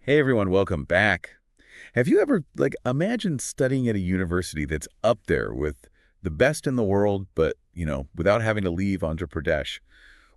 Hey everyone, welcome back. Have you ever, imagined studying at a university that's up there with the best in the world, but, without having to leave Andhra Pradesh?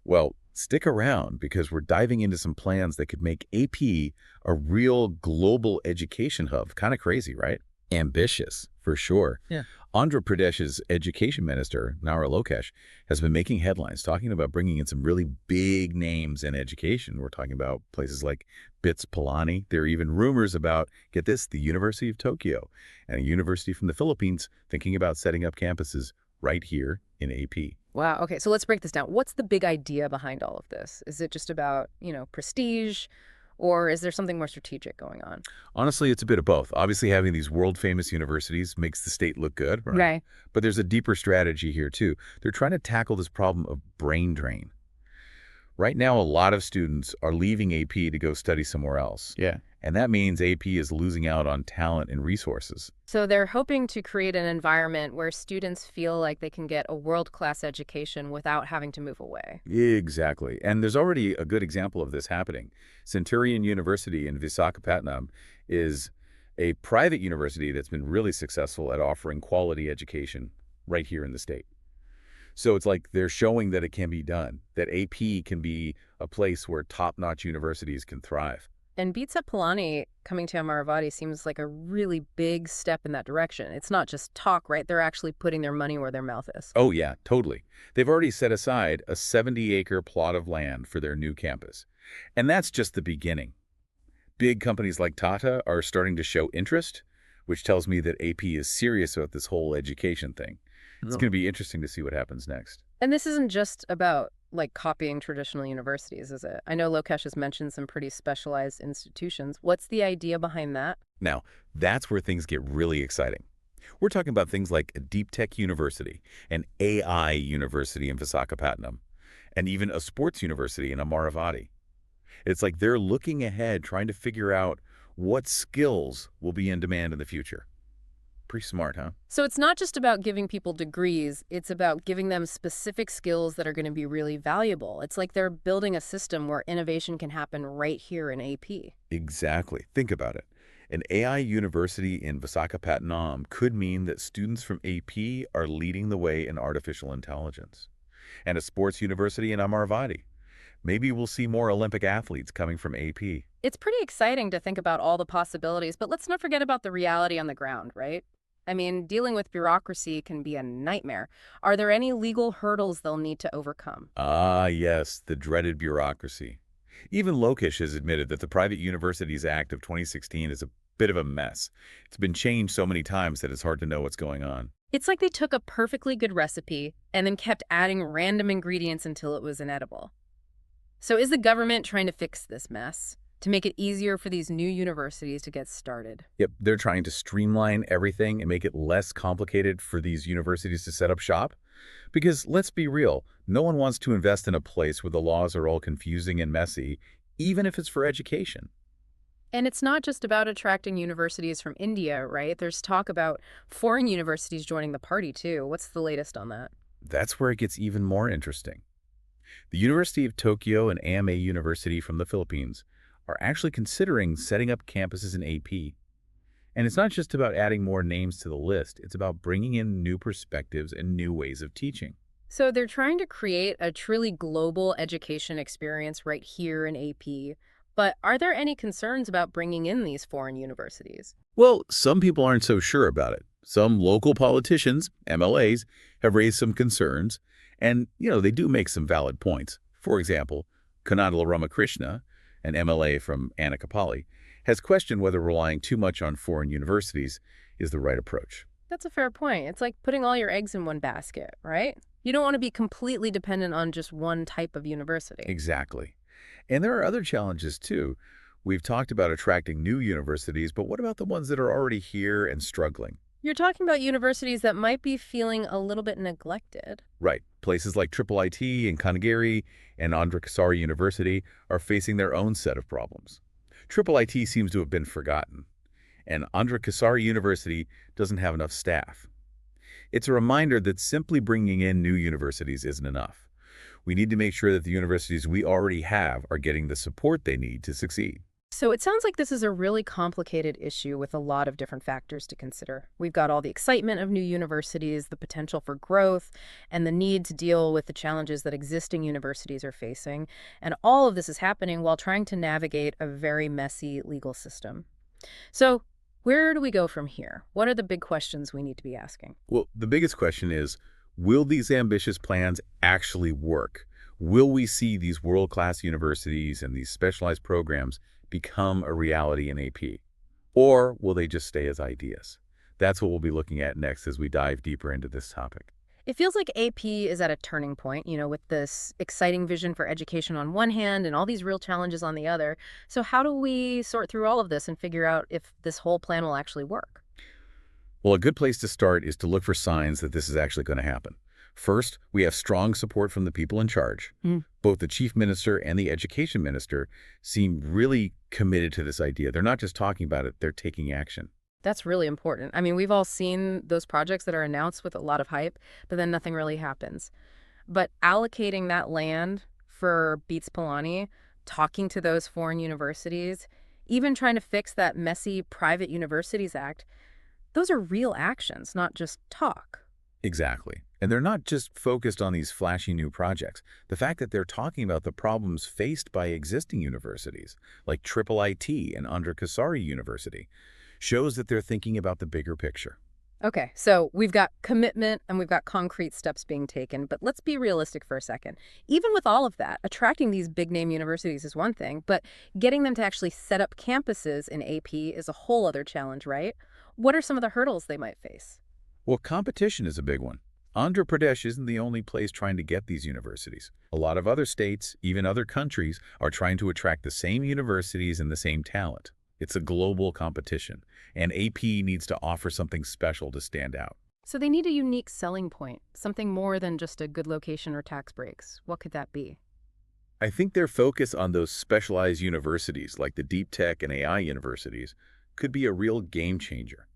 Well, stick around because we're diving into some plans that could make AP a real global education hub. Kind of crazy, right? Ambitious, for sure. Yeah. Andhra Pradesh's education minister, Nara Lokesh, has been making headlines talking about bringing in some really big names in education. We're talking about places like BITS Pilani. There are even rumors about, get this, the University of Tokyo and a university from the Philippines thinking about setting up campuses right here in AP. Wow. Okay. So let's break this down. What's the big idea behind all of this? Is it just about, prestige, or is there something more strategic going on? Honestly, it's a bit of both. Obviously, having these world-famous universities makes the state look good, right? Right. But there's a deeper strategy here, too. They're trying to tackle this problem of brain drain. Right now, a lot of students are leaving AP to go study somewhere else. Yeah. And that means AP is losing out on talent and resources. So they're hoping to create an environment where students feel like they can get a world-class education without having to move away. Exactly. And there's already a good example of this happening. Centurion University in Visakhapatnam is a private university that's been really successful at offering quality education right here in the state. So it's like they're showing that it can be done, that AP can be a place where top-notch universities can thrive. And BITS Pilani coming to Amaravati seems like a really big step in that direction. It's not just talk, right? They're actually putting their money where their mouth is. Oh, yeah, totally. They've already set aside a 70-acre plot of land for their new campus. And that's just the beginning. Big companies like Tata are starting to show interest, which tells me that AP is serious about this whole education thing. It's going to be interesting to see what happens next. And this isn't just about copying traditional universities, is it? I know Lokesh has mentioned some pretty specialized institutions. What's the idea behind that? Now, that's where things get really exciting. We're talking about things like a deep tech university, an AI university in Visakhapatnam, and even a sports university in Amaravati. It's like they're looking ahead, trying to figure out what skills will be in demand in the future. Pretty smart, huh? So it's not just about giving people degrees, it's about giving them specific skills that are going to be really valuable. It's like they're building a system where innovation can happen right here in AP. Exactly. Think about it. An AI university in Visakhapatnam could mean that students from AP are leading the way in artificial intelligence. And a sports university in Amaravati. Maybe we'll see more Olympic athletes coming from AP. It's pretty exciting to think about all the possibilities, but let's not forget about the reality on the ground, right? I mean, dealing with bureaucracy can be a nightmare. Are there any legal hurdles they'll need to overcome? Ah, yes, the dreaded bureaucracy. Even Lokesh has admitted that the Private Universities Act of 2016 is a bit of a mess. It's been changed so many times that it's hard to know what's going on. It's like they took a perfectly good recipe and then kept adding random ingredients until it was inedible. So is the government trying to fix this mess to make it easier for these new universities to get started? Yep, they're trying to streamline everything and make it less complicated for these universities to set up shop. Because let's be real, no one wants to invest in a place where the laws are all confusing and messy, even if it's for education. And it's not just about attracting universities from India, right? There's talk about foreign universities joining the party, too. What's the latest on that? That's where it gets even more interesting. The University of Tokyo and AMA University from the Philippines are actually considering setting up campuses in AP. And it's not just about adding more names to the list, it's about bringing in new perspectives and new ways of teaching. So they're trying to create a truly global education experience right here in AP. But are there any concerns about bringing in these foreign universities? Well, some people aren't so sure about it. Some local politicians, MLAs, have raised some concerns, and, they do make some valid points. For example, Kanadala Ramakrishna, an MLA from Anakapali, has questioned whether relying too much on foreign universities is the right approach. That's a fair point. It's like putting all your eggs in one basket, right? You don't want to be completely dependent on just one type of university. Exactly. And there are other challenges, too. We've talked about attracting new universities, but what about the ones that are already here and struggling? You're talking about universities that might be feeling a little bit neglected. Right. Places like IIIT in Kanagiri and Andhra Pradesh University are facing their own set of problems. IIIT seems to have been forgotten, and Andhra Pradesh University doesn't have enough staff. It's a reminder that simply bringing in new universities isn't enough. We need to make sure that the universities we already have are getting the support they need to succeed. So it sounds like this is a really complicated issue with a lot of different factors to consider. We've got all the excitement of new universities, the potential for growth, and the need to deal with the challenges that existing universities are facing. And all of this is happening while trying to navigate a very messy legal system. So where do we go from here? What are the big questions we need to be asking? Well, the biggest question is, will these ambitious plans actually work? Will we see these world-class universities and these specialized programs become a reality in AP? Or will they just stay as ideas? That's what we'll be looking at next as we dive deeper into this topic. It feels like AP is at a turning point, with this exciting vision for education on one hand and all these real challenges on the other. So how do we sort through all of this and figure out if this whole plan will actually work? Well, a good place to start is to look for signs that this is actually going to happen. First, we have strong support from the people in charge. Mm. Both the chief minister and the education minister seem really committed to this idea. They're not just talking about it, they're taking action. That's really important. I mean, we've all seen those projects that are announced with a lot of hype, but then nothing really happens. But allocating that land for BITS Pilani, talking to those foreign universities, even trying to fix that messy Private Universities Act, those are real actions, not just talk. Exactly. And they're not just focused on these flashy new projects. The fact that they're talking about the problems faced by existing universities, like Triple IT and Andhra Pradesh University, shows that they're thinking about the bigger picture. Okay, so we've got commitment and we've got concrete steps being taken, but let's be realistic for a second. Even with all of that, attracting these big name universities is one thing, but getting them to actually set up campuses in AP is a whole other challenge, right? What are some of the hurdles they might face? Well, competition is a big one. Andhra Pradesh isn't the only place trying to get these universities. A lot of other states, even other countries, are trying to attract the same universities and the same talent. It's a global competition, and AP needs to offer something special to stand out. So they need a unique selling point, something more than just a good location or tax breaks. What could that be? I think their focus on those specialized universities, like the deep tech and AI universities, could be a real game changer.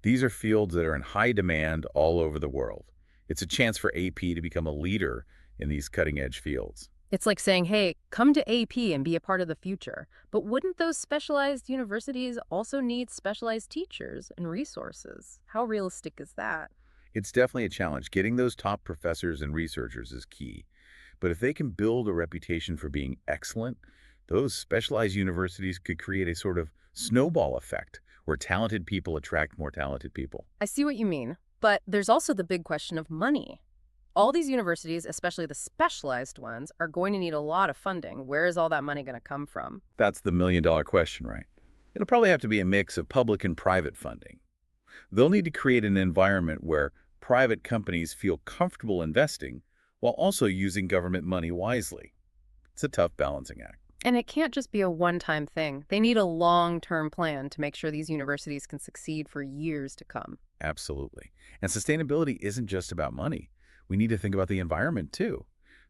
These are fields that are in high demand all over the world. It's a chance for AP to become a leader in these cutting-edge fields. It's like saying, hey, come to AP and be a part of the future. But wouldn't those specialized universities also need specialized teachers and resources? How realistic is that? It's definitely a challenge. Getting those top professors and researchers is key. But if they can build a reputation for being excellent, those specialized universities could create a sort of snowball effect where talented people attract more talented people. I see what you mean. But there's also the big question of money. All these universities, especially the specialized ones, are going to need a lot of funding. Where is all that money going to come from? That's the million-dollar question, right? It'll probably have to be a mix of public and private funding. They'll need to create an environment where private companies feel comfortable investing while also using government money wisely. It's a tough balancing act. And it can't just be a one-time thing. They need a long-term plan to make sure these universities can succeed for years to come. Absolutely. And sustainability isn't just about money. We need to think about the environment, too.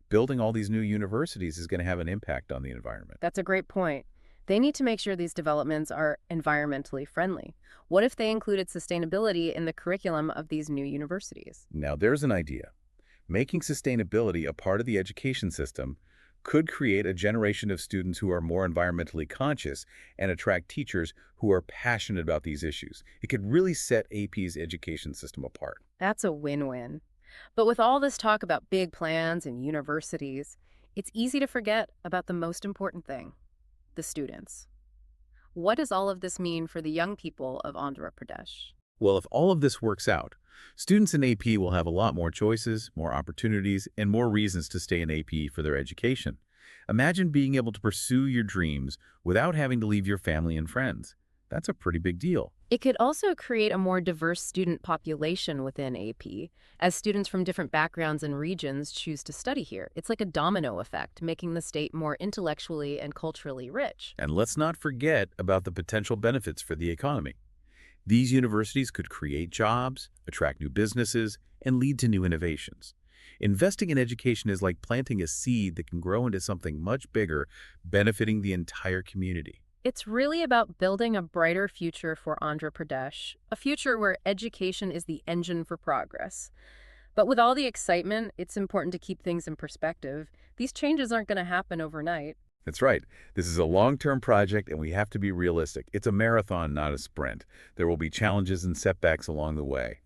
Building all these new universities is going to have an impact on the environment. That's a great point. They need to make sure these developments are environmentally friendly. What if they included sustainability in the curriculum of these new universities? Now, there's an idea. Making sustainability a part of the education system could create a generation of students who are more environmentally conscious and attract teachers who are passionate about these issues. It could really set AP's education system apart. That's a win-win. But with all this talk about big plans and universities, it's easy to forget about the most important thing, the students. What does all of this mean for the young people of Andhra Pradesh? Well, if all of this works out, students in AP will have a lot more choices, more opportunities, and more reasons to stay in AP for their education. Imagine being able to pursue your dreams without having to leave your family and friends. That's a pretty big deal. It could also create a more diverse student population within AP, as students from different backgrounds and regions choose to study here. It's like a domino effect, making the state more intellectually and culturally rich. And let's not forget about the potential benefits for the economy. These universities could create jobs, attract new businesses, and lead to new innovations. Investing in education is like planting a seed that can grow into something much bigger, benefiting the entire community. It's really about building a brighter future for Andhra Pradesh, a future where education is the engine for progress. But with all the excitement, it's important to keep things in perspective. These changes aren't going to happen overnight. That's right. This is a long-term project, and we have to be realistic. It's a marathon, not a sprint. There will be challenges and setbacks along the way.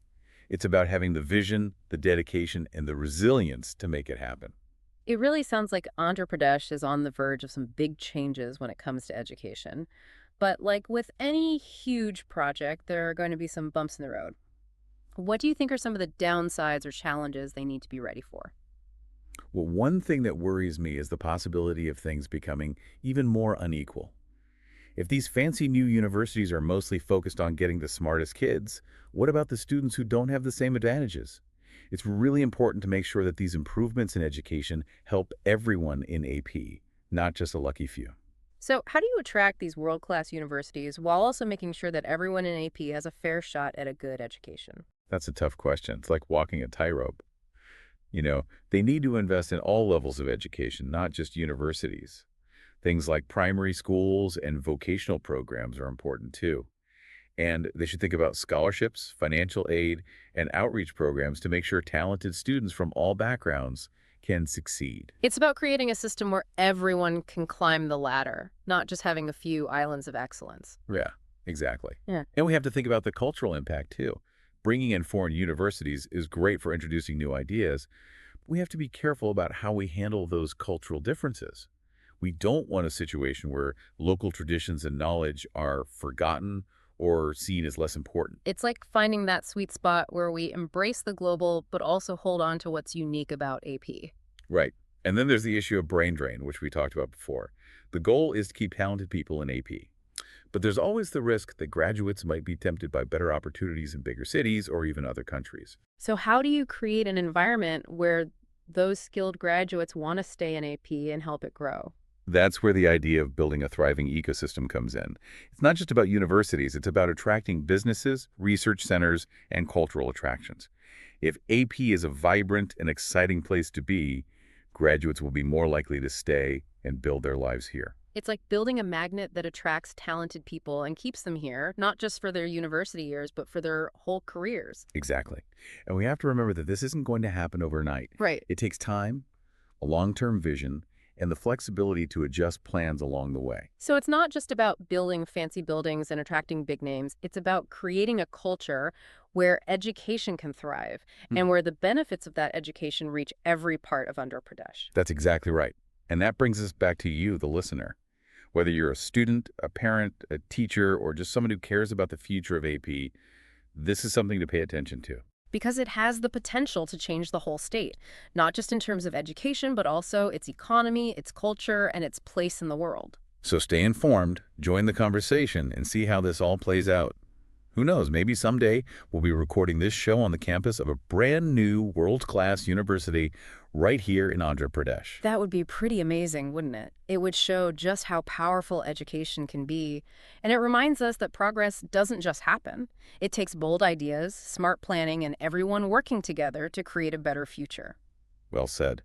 It's about having the vision, the dedication, and the resilience to make it happen. It really sounds like Andhra Pradesh is on the verge of some big changes when it comes to education. But like with any huge project, there are going to be some bumps in the road. What do you think are some of the downsides or challenges they need to be ready for? Well, one thing that worries me is the possibility of things becoming even more unequal. If these fancy new universities are mostly focused on getting the smartest kids, what about the students who don't have the same advantages? It's really important to make sure that these improvements in education help everyone in AP, not just a lucky few. So, how do you attract these world class universities while also making sure that everyone in AP has a fair shot at a good education? That's a tough question. It's like walking a tightrope. They need to invest in all levels of education, not just universities. Things like primary schools and vocational programs are important too. And they should think about scholarships, financial aid, and outreach programs to make sure talented students from all backgrounds can succeed. It's about creating a system where everyone can climb the ladder, not just having a few islands of excellence. Yeah, exactly. Yeah. And we have to think about the cultural impact too. Bringing in foreign universities is great for introducing new ideas. We have to be careful about how we handle those cultural differences. We don't want a situation where local traditions and knowledge are forgotten or seen as less important. It's like finding that sweet spot where we embrace the global, but also hold on to what's unique about AP. Right. And then there's the issue of brain drain, which we talked about before. The goal is to keep talented people in AP. But there's always the risk that graduates might be tempted by better opportunities in bigger cities or even other countries. So, how do you create an environment where those skilled graduates want to stay in AP and help it grow? That's where the idea of building a thriving ecosystem comes in. It's not just about universities, it's about attracting businesses, research centers, and cultural attractions. If AP is a vibrant and exciting place to be, graduates will be more likely to stay and build their lives here. It's like building a magnet that attracts talented people and keeps them here, not just for their university years, but for their whole careers. Exactly. And we have to remember that this isn't going to happen overnight. Right. It takes time, a long-term vision, and the flexibility to adjust plans along the way. So it's not just about building fancy buildings and attracting big names. It's about creating a culture where education can thrive Hmm. and where the benefits of that education reach every part of Andhra Pradesh. That's exactly right. And that brings us back to you, the listener. Whether you're a student, a parent, a teacher, or just someone who cares about the future of AP, this is something to pay attention to. Because it has the potential to change the whole state, not just in terms of education, but also its economy, its culture, and its place in the world. So stay informed, join the conversation, and see how this all plays out. Who knows, maybe someday we'll be recording this show on the campus of a brand new world-class university right here in Andhra Pradesh. That would be pretty amazing, wouldn't it? It would show just how powerful education can be. And it reminds us that progress doesn't just happen. It takes bold ideas, smart planning, and everyone working together to create a better future. Well said.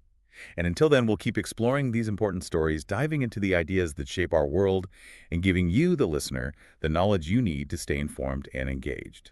And until then, we'll keep exploring these important stories, diving into the ideas that shape our world, and giving you, the listener, the knowledge you need to stay informed and engaged.